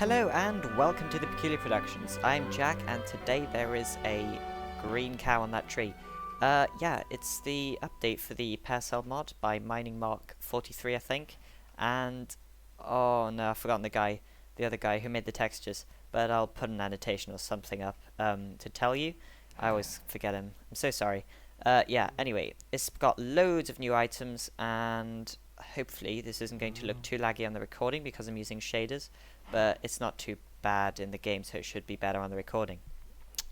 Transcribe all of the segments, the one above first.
Hello and welcome to the Peculiar Productions. I'm Jack and today there is a green cow on that tree. Yeah, it's the update for the Pearcel mod by Mining Mark 43 I think. And, oh no, I've forgotten the other guy who made the textures. But I'll put an annotation or something up to tell you. I always forget him. I'm so sorry. Yeah, anyway, it's got loads of new items and hopefully this isn't going to look too laggy on the recording because I'm using shaders. But it's not too bad in the game, so it should be better on the recording.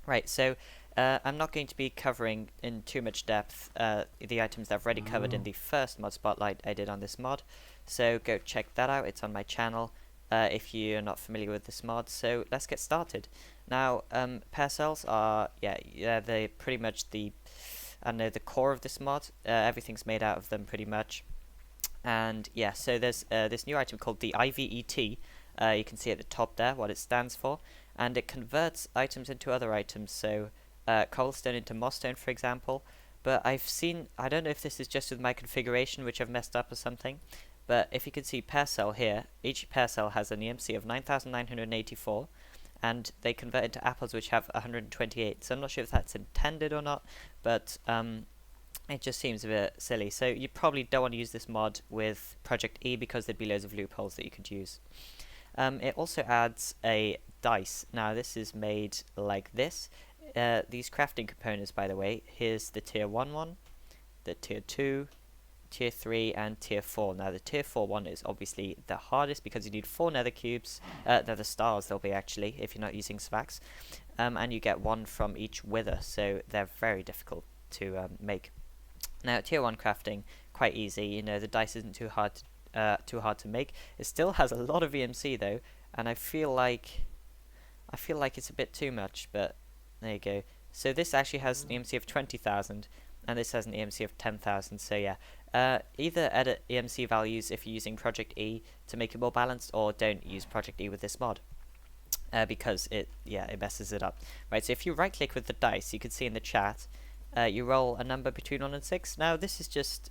Right, so I'm not going to be covering in too much depth the items that I've already covered in the first mod spotlight I did on this mod. So go check that out, it's on my channel if you're not familiar with this mod. So let's get started. Now, Pearcels are, they're pretty much the core of this mod. Everything's made out of them pretty much. And yeah, so there's this new item called the IVET. You can see at the top there what it stands for, and it converts items into other items, so cobblestone into mossstone for example. But I don't know if this is just with my configuration which I've messed up or something, but if you can see Pearcel here, each Pearcel has an EMC of 9984 and they convert into apples which have 128, so I'm not sure if that's intended or not, but it just seems a bit silly. So you probably don't want to use this mod with Project E because there'd be loads of loopholes that you could use. It also adds a dice. Now this is made like this. These crafting components, by the way, here's the tier 1 one, the tier 2, tier 3 and tier 4. Now the tier 4 one is obviously the hardest because you need 4 nether cubes, nether stars they'll be actually if you're not using Svax, and you get 1 from each wither, so they're very difficult to make. Now tier 1 crafting, quite easy, you know, the dice isn't too hard to make. It still has a lot of EMC though, and I feel like it's a bit too much, but there you go. So this actually has an EMC of 20,000 and this has an EMC of 10,000, so yeah. Either edit EMC values if you're using Project E to make it more balanced, or don't use Project E with this mod because it messes it up. Right, so if you right click with the dice, you can see in the chat you roll a number between 1 and 6. Now this is just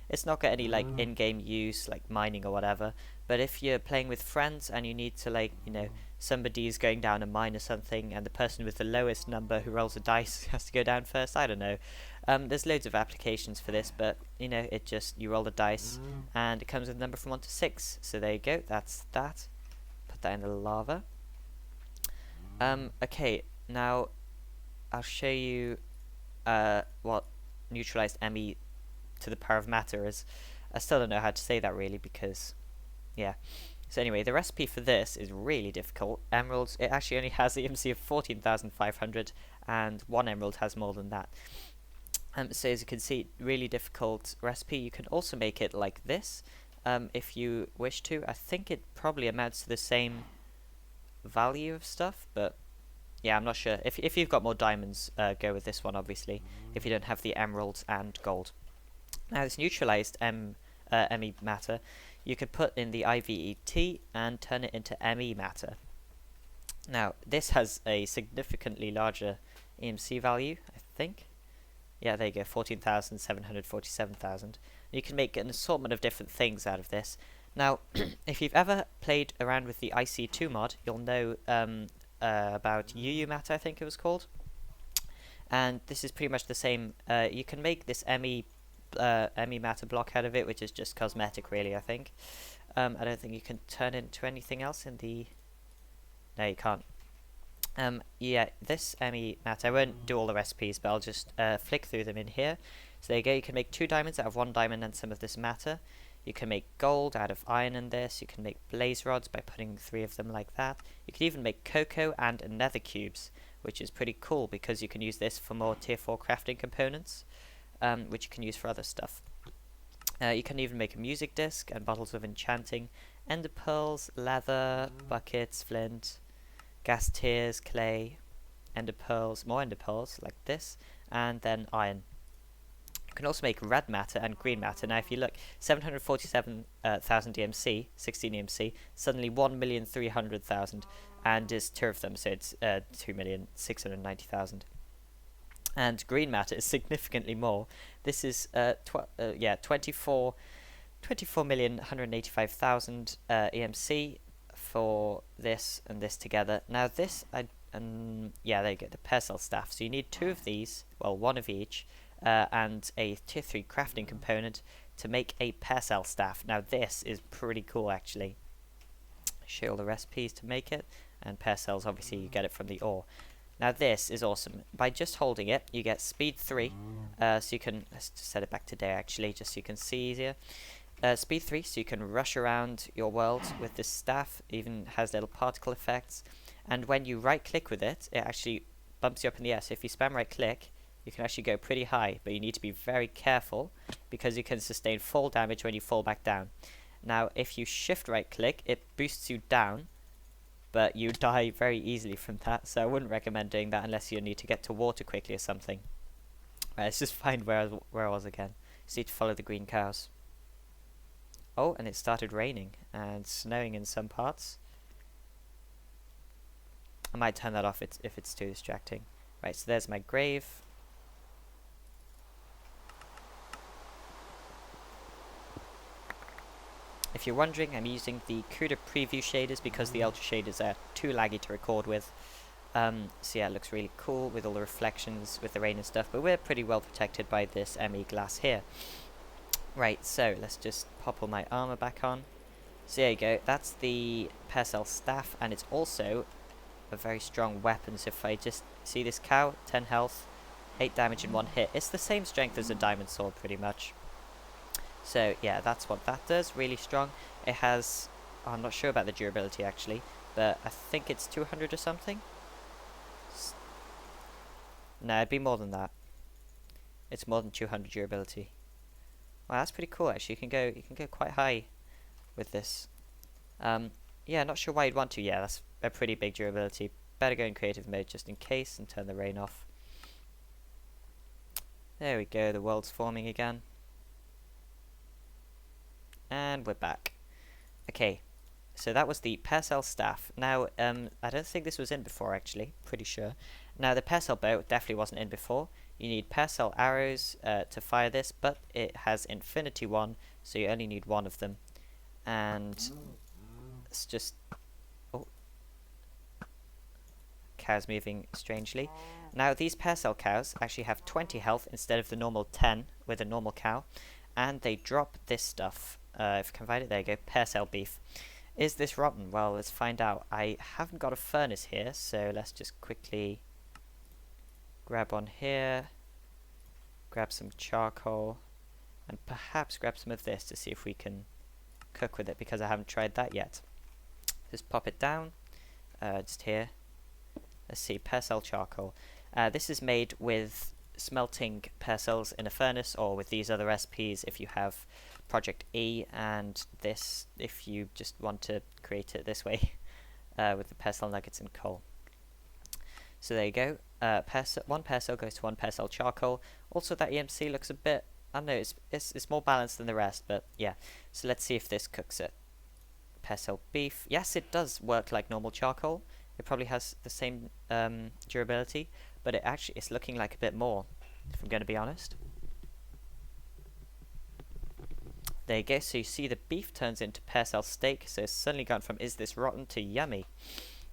it's not got any like in-game use like mining or whatever, but if you're playing with friends and you need to, like, you know, somebody's going down a mine or something and the person with the lowest number who rolls a dice has to go down first, I don't know. There's loads of applications for this, but you know, it just, you roll the dice and it comes with a number from 1 to 6, so there you go, that's that. Put that in the lava. Okay, now I'll show you what neutralized Emmy to the power of matter is. I still don't know how to say that really because, yeah. So anyway, the recipe for this is really difficult. Emeralds, it actually only has the EMC of 14,500 and 1 emerald has more than that. So as you can see, really difficult recipe. You can also make it like this if you wish to. I think it probably amounts to the same value of stuff, but yeah, I'm not sure. If you've got more diamonds, go with this one, obviously, if you don't have the emeralds and gold. Now, this neutralized Emmy matter, you could put in the IVET and turn it into Emmy matter. Now, this has a significantly larger EMC value, I think. Yeah, there you go, 14,747,000. You can make an assortment of different things out of this. Now, if you've ever played around with the IC2 mod, you'll know about UU matter, I think it was called, and this is pretty much the same. You can make this Emmy matter block out of it, which is just cosmetic really, I think. I don't think you can turn it into anything else in the... No, you can't. Yeah, this Emmy matter, I won't do all the recipes, but I'll just flick through them in here. So there you go, you can make 2 diamonds out of 1 diamond and some of this matter. You can make gold out of iron in this. You can make blaze rods by putting 3 of them like that. You can even make cocoa and nether cubes, which is pretty cool because you can use this for more tier 4 crafting components, which you can use for other stuff. You can even make a music disc and bottles of enchanting, ender pearls, leather, buckets, flint, gas tears, clay, ender pearls, more ender pearls like this, and then iron. You can also make red matter and green matter. Now if you look, 747,000 EMC, 16 EMC, suddenly 1,300,000, and there's 2 of them, so it's 2,690,000. And green matter is significantly more. This is 24,185,000 EMC, for this and this together. Now this, yeah, there you go, the Purcell staff. So you need 2 of these, well, 1 of each, and a tier 3 crafting component to make a Purcell staff. Now this is pretty cool actually. Show all the recipes to make it, and Purcells, obviously you get it from the ore. Now this is awesome. By just holding it, you get speed 3, so you can, let's just set it back to day actually, just so you can see easier. Speed 3, so you can rush around your world with this staff, even has little particle effects. And when you right click with it, it actually bumps you up in the air. So if you spam right click, you can actually go pretty high, but you need to be very careful because you can sustain fall damage when you fall back down. Now if you shift right click, it boosts you down, but you die very easily from that, so I wouldn't recommend doing that unless you need to get to water quickly or something. Right, let's just find where I was again. Just need to follow the green cows. Oh, and it started raining and snowing in some parts. I might turn that off if it's too distracting. Right, so there's my grave. If you're wondering, I'm using the CUDA preview shaders because the ultra shaders are too laggy to record with. So yeah, it looks really cool with all the reflections with the rain and stuff, but we're pretty well protected by this Emmy glass here. Right, so let's just pop all my armor back on. So there you go, that's the Purcell staff, and it's also a very strong weapon. So if I just see this cow, 10 health, 8 damage in 1 hit. It's the same strength as a diamond sword pretty much. So yeah, that's what that does, really strong. It has, oh, I'm not sure about the durability actually, but I think it's 200 or something. No, it'd be more than that. It's more than 200 durability. Wow, that's pretty cool actually. You can go quite high with this. Yeah, not sure why you'd want to. Yeah, that's a pretty big durability. Better go in creative mode just in case and turn the rain off. There we go, the world's forming again. And we're back. Okay, so that was the Purcell staff. Now, I don't think this was in before actually, pretty sure. Now the Purcell boat definitely wasn't in before. You need Purcell arrows to fire this, but it has infinity 1, so you only need 1 of them. And it's just, oh, cows moving strangely. Now these Purcell cows actually have 20 health instead of the normal 10 with a normal cow, and they drop this stuff. If I can find it, there you go, Purcell beef. Is this rotten? Well, let's find out. I haven't got a furnace here, so let's just quickly grab one here, grab some charcoal, and perhaps grab some of this to see if we can cook with it, because I haven't tried that yet. Just pop it down, just here. Let's see, Supercell Charcoal. This is made with smelting Purcells in a furnace, or with these other recipes if you have Project E, and this if you just want to create it this way with the Purcell nuggets and coal. So there you go. One Purcell goes to 1 Purcell Charcoal. Also, that EMC looks a bit, I don't know, it's more balanced than the rest, but yeah. So let's see if this cooks it. Purcell beef. Yes, it does work like normal charcoal. It probably has the same durability, but it's looking like a bit more, if I'm going to be honest. There you go, so you see the beef turns into Purcell steak, so it's suddenly gone from is this rotten to yummy.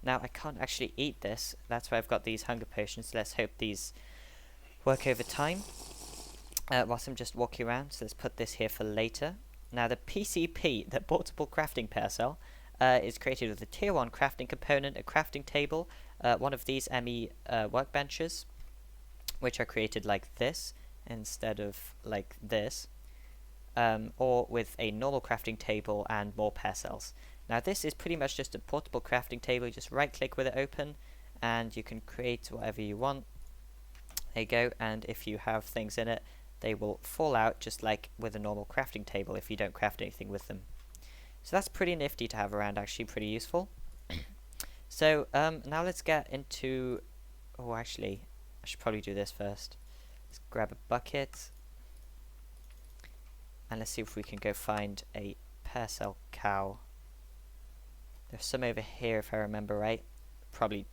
Now I can't actually eat this, that's why I've got these hunger potions. Let's hope these work over time. Whilst I'm just walking around, so let's put this here for later. Now the PCP, the Portable Crafting Purcell, is created with a tier 1 crafting component, a crafting table, one of these Emmy workbenches, which are created like this instead of like this, or with a normal crafting table and more Purcells. Now this is pretty much just a portable crafting table. You just right click with it open and you can create whatever you want. There you go, and if you have things in it, they will fall out just like with a normal crafting table if you don't craft anything with them. So that's pretty nifty to have around, actually pretty useful. So now let's get into, oh actually I should probably do this first. Let's grab a bucket and let's see if we can go find a Purcell cow. There's some over here if I remember right. Probably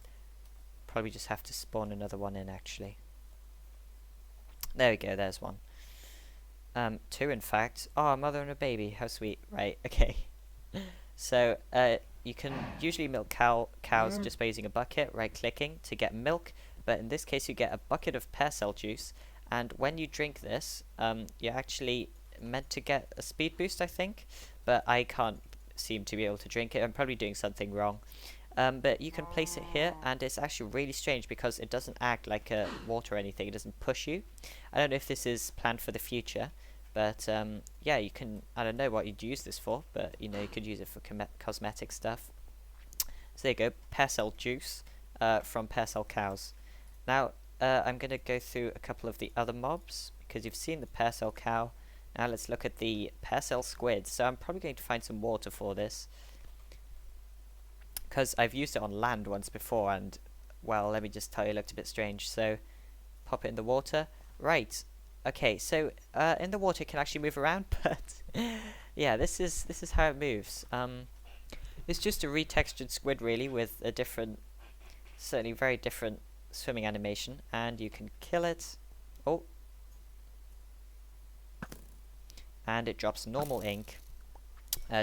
just have to spawn another one in actually. There we go, there's one. 2 in fact. Oh, a mother and a baby, how sweet. Right, okay. So you can usually milk cows just by using a bucket, right-clicking to get milk, but in this case you get a bucket of Pearcel juice, and when you drink this, you're actually meant to get a speed boost, I think, but I can't seem to be able to drink it. I'm probably doing something wrong. But you can place it here, and it's actually really strange because it doesn't act like a water or anything. It doesn't push you. I don't know if this is planned for the future, but yeah, you can. I don't know what you'd use this for, but you know, you could use it for cosmetic stuff. So there you go, Pestle juice from Pestle cows. Now I'm gonna go through a couple of the other mobs because you've seen the Pestle cow. Now let's look at the Purcell Squid. So I'm probably going to find some water for this, because I've used it on land once before, and well, let me just tell you, it looked a bit strange. So pop it in the water. Right. Okay, so in the water it can actually move around, but yeah, this is how it moves. It's just a retextured squid really, with a different, certainly very different swimming animation, and you can kill it. Oh. And it drops normal ink,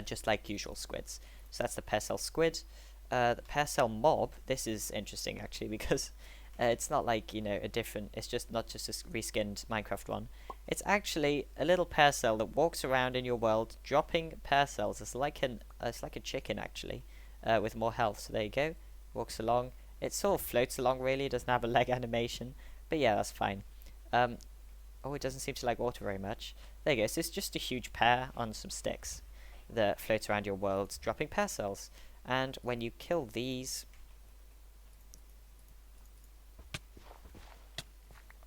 just like usual squids. So that's the Purcell Squid. The Purcell Mob, this is interesting actually, because it's not like, you know, a different, it's just not just a reskinned Minecraft one. It's actually a little Pearcel that walks around in your world dropping Pearcels. It's like a chicken actually, with more health. So there you go, walks along. It sort of floats along really, it doesn't have a leg animation, but yeah, that's fine. Oh, it doesn't seem to like water very much. There you go, so it's just a huge pear on some sticks that floats around your world, dropping Pearcels. And when you kill these...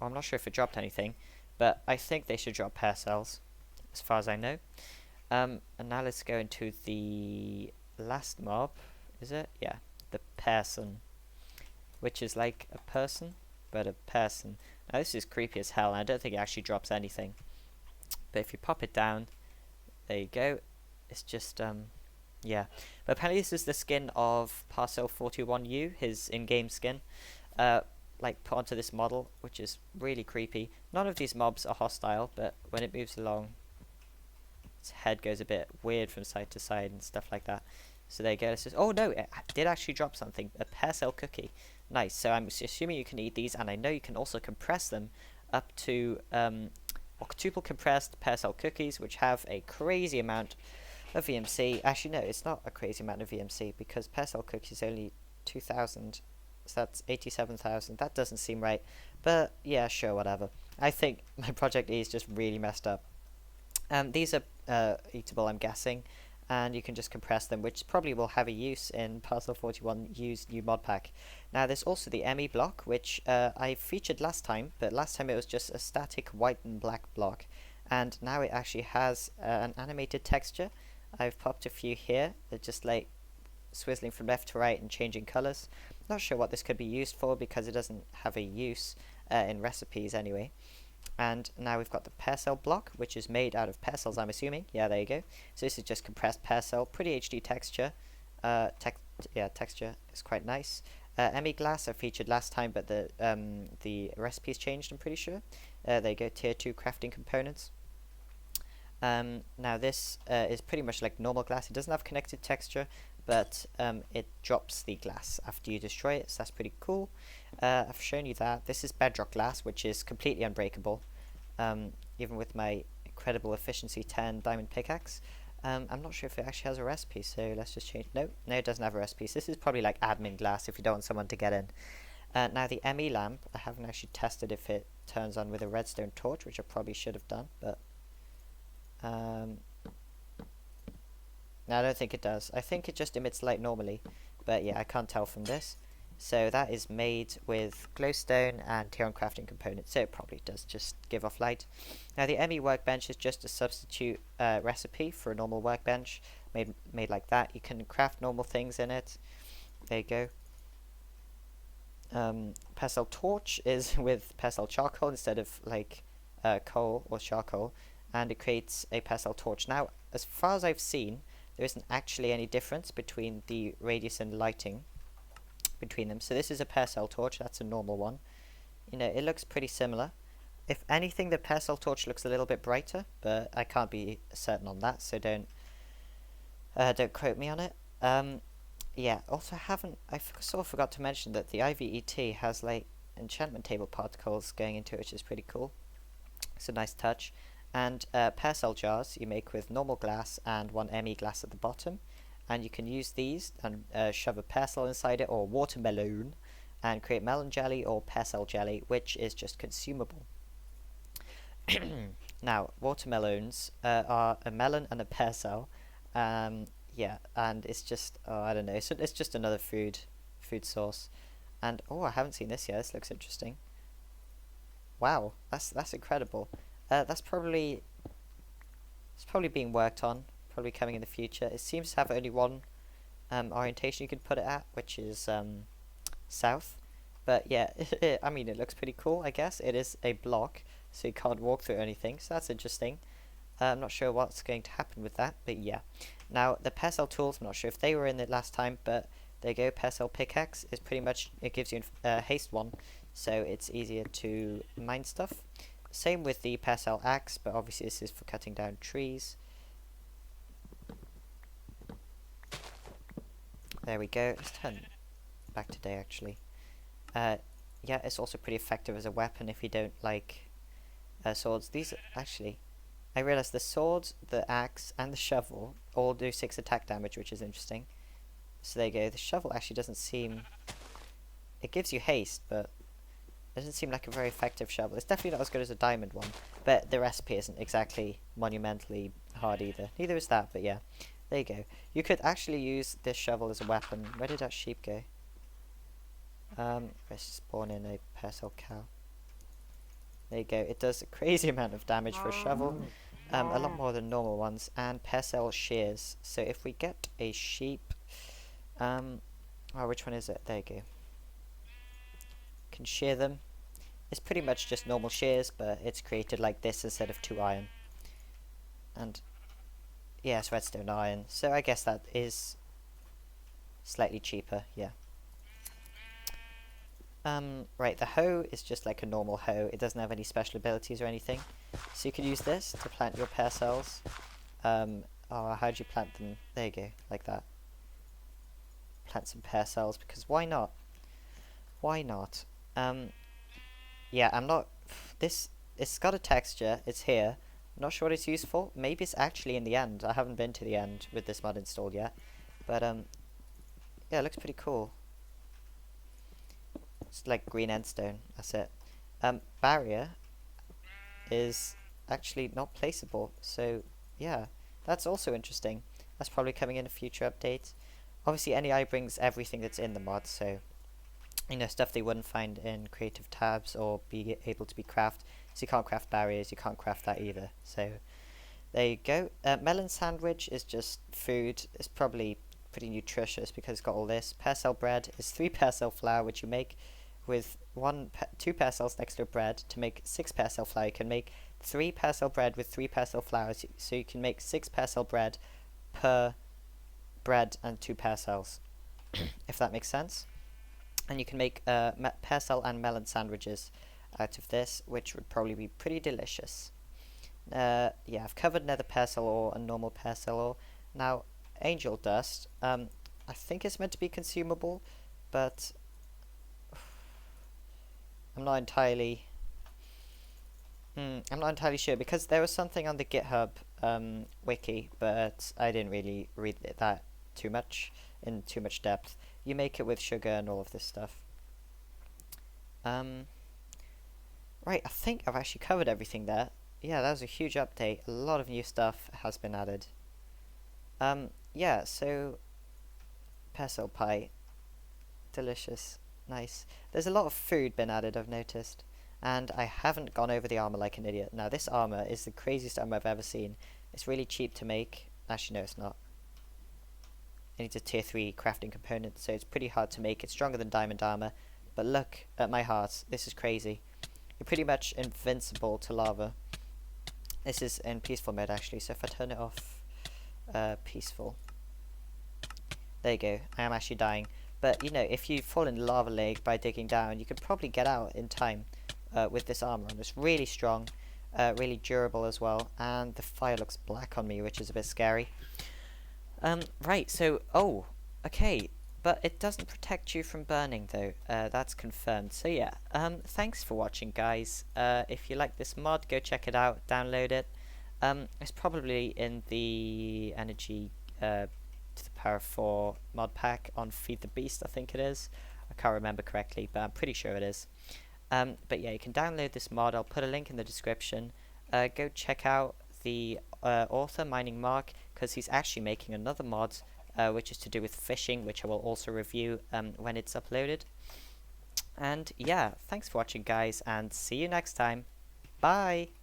Oh, I'm not sure if it dropped anything, but I think they should drop Pearcels, as far as I know. And now let's go into the last mob, is it? Yeah, the person, which is like a person, but a person. Now this is creepy as hell, and I don't think it actually drops anything. But if you pop it down, there you go. It's just, yeah. But apparently this is the skin of Purcell 41U, his in-game skin. Like put onto this model, which is really creepy. None of these mobs are hostile, but when it moves along, its head goes a bit weird from side to side and stuff like that. So there you go. This is, oh no, it did actually drop something. A Pearcel cookie. Nice. So I'm assuming you can eat these, and I know you can also compress them up to octuple compressed Pearcel cookies, which have a crazy amount of VMC. Actually, no, it's not a crazy amount of VMC, because Pearcel cookies only 2,000. So that's 87,000. That doesn't seem right. But yeah, sure, whatever. I think my Project E is just really messed up. These are eatable, I'm guessing, and you can just compress them, which probably will have a use in Purcell 41U's new mod pack. Now there's also the Emmy Block, which I featured last time, but last time it was just a static white and black block, and now it actually has an animated texture. I've popped a few here, they're just like swizzling from left to right and changing colours. Not sure what this could be used for, because it doesn't have a use in recipes anyway. And now we've got the Pearcel block, which is made out of Pearcels, I'm assuming. Yeah, there you go. So this is just compressed Pearcel, pretty HD texture. Texture is quite nice. Emmy Glasser featured last time, but the recipe's changed, I'm pretty sure. There you go, tier 2 crafting components. Now this is pretty much like normal glass. It doesn't have connected texture, but it drops the glass after you destroy it, so that's pretty cool. I've shown you that. This is Bedrock Glass, which is completely unbreakable, even with my incredible efficiency 10 diamond pickaxe. I'm not sure if it actually has a recipe, so let's just change. No, it doesn't have a recipe. So this is probably like admin glass if you don't want someone to get in. Now the Emmy Lamp, I haven't actually tested if it turns on with a redstone torch, which I probably should have done, but no, I don't think it does. I think it just emits light normally, but yeah, I can't tell from this. So that is made with glowstone and tier 1 crafting components, so it probably does just give off light. Now the Emmy workbench is just a substitute recipe for a normal workbench, made like that. You can craft normal things in it. There you go. Pestle Torch is with Pestle Charcoal instead of like coal or charcoal, and it creates a Pestle Torch. Now, as far as I've seen, there isn't actually any difference between the radius and lighting between them. So this is a Purcell Torch, that's a normal one. You know, it looks pretty similar. If anything, the Purcell Torch looks a little bit brighter, but I can't be certain on that, so don't quote me on it. yeah, also sort of forgot to mention that the IVET has like enchantment table particles going into it, which is pretty cool. It's a nice touch. And Purcell Jars you make with normal glass and one Emmy Glass at the bottom. And you can use these and shove a Pearcel inside it or watermelon and create melon jelly or Pearcel jelly, which is just consumable. Now, watermelons are a melon and a Pearcel. Yeah, and it's just, I don't know, it's just another food source. And, I haven't seen this yet. This looks interesting. Wow, that's incredible. It's probably being worked on, probably coming in the future. It seems to have only one orientation you can put it at, which is south. But yeah, I mean, it looks pretty cool, I guess. It is a block, so you can't walk through anything, so that's interesting. I'm not sure what's going to happen with that, but yeah. Now, the Pestle Tools, I'm not sure if they were in it last time, but there you go. Pestle Pickaxe is pretty much, it gives you haste one, so it's easier to mine stuff. Same with the Pestle Axe, but obviously this is for cutting down trees. There we go. Let's turn back to day, actually. Yeah, it's also pretty effective as a weapon if you don't like swords. These, actually, I realized the sword, the axe, and the shovel all do 6 attack damage, which is interesting. So there you go. The shovel actually doesn't seem... It gives you haste, but it doesn't seem like a very effective shovel. It's definitely not as good as a diamond one, but the recipe isn't exactly monumentally hard either. Neither is that, but yeah. There you go. You could actually use this shovel as a weapon. Where did that sheep go? Let's spawn in a Purcell cow. There you go. It does a crazy amount of damage for a shovel. A lot more than normal ones. And Purcell shears. So if we get a sheep... which one is it? There you go. Can shear them. It's pretty much just normal shears, but it's created like this instead of 2 iron. And... yeah, it's redstone iron. So I guess that is slightly cheaper, yeah. Right, the hoe is just like a normal hoe. It doesn't have any special abilities or anything. So you can use this to plant your Pearcells. How do you plant them? There you go, like that. Plant some Pearcells, because why not? Why not? Yeah, I'm not... It's got a texture, it's here. I'm not sure what it's used for. Maybe it's actually in the end. I haven't been to the end with this mod installed yet. But, yeah, it looks pretty cool. It's like green endstone. That's it. Barrier is actually not placeable. So, yeah, that's also interesting. That's probably coming in a future update. Obviously, NEI brings everything that's in the mod, so, you know, stuff they wouldn't find in creative tabs or be able to be crafted. So you can't craft barriers, you can't craft that either. So, there you go. Melon sandwich is just food. It's probably pretty nutritious because it's got all this. Purcell bread is 3 Purcell flour, which you make with 2 Purcells next to a bread to make 6 Purcell flour. You can make 3 Purcell bread with 3 Purcell flours, so you can make 6 Purcell bread per bread and 2 Purcells, if that makes sense. And you can make Purcell and melon sandwiches out of this, which would probably be pretty delicious. Yeah, I've covered nether Purcell ore and normal Purcell ore. Now, angel dust, I think it's meant to be consumable, but I'm not entirely sure, because there was something on the GitHub wiki, but I didn't really read that in too much depth. You make it with sugar and all of this stuff. Right, I think I've actually covered everything there. Yeah, that was a huge update. A lot of new stuff has been added. Yeah, so Pestle pie. Delicious. Nice. There's a lot of food been added, I've noticed. And I haven't gone over the armor like an idiot. Now, this armor is the craziest armor I've ever seen. It's really cheap to make. Actually, no, it's not. It needs a tier 3 crafting component, so it's pretty hard to make. It's stronger than diamond armor. But look at my heart. This is crazy. You're pretty much invincible to lava. This is in peaceful mode, actually, so if I turn it off, peaceful. There you go. I am actually dying. But, you know, if you fall in the lava lake by digging down, you could probably get out in time with this armor. And it's really strong, really durable as well. And the fire looks black on me, which is a bit scary. Right, so, okay. But it doesn't protect you from burning though, that's confirmed. So yeah, thanks for watching guys. If you like this mod, go check it out, download it. It's probably in the energy to the power 4 mod pack on Feed the Beast, I think it is. I can't remember correctly, but I'm pretty sure it is. But yeah, you can download this mod. I'll put a link in the description. Go check out the author, Mining Mark, because he's actually making another mod which is to do with fishing, which I will also review when it's uploaded. And yeah, thanks for watching guys, and see you next time. Bye!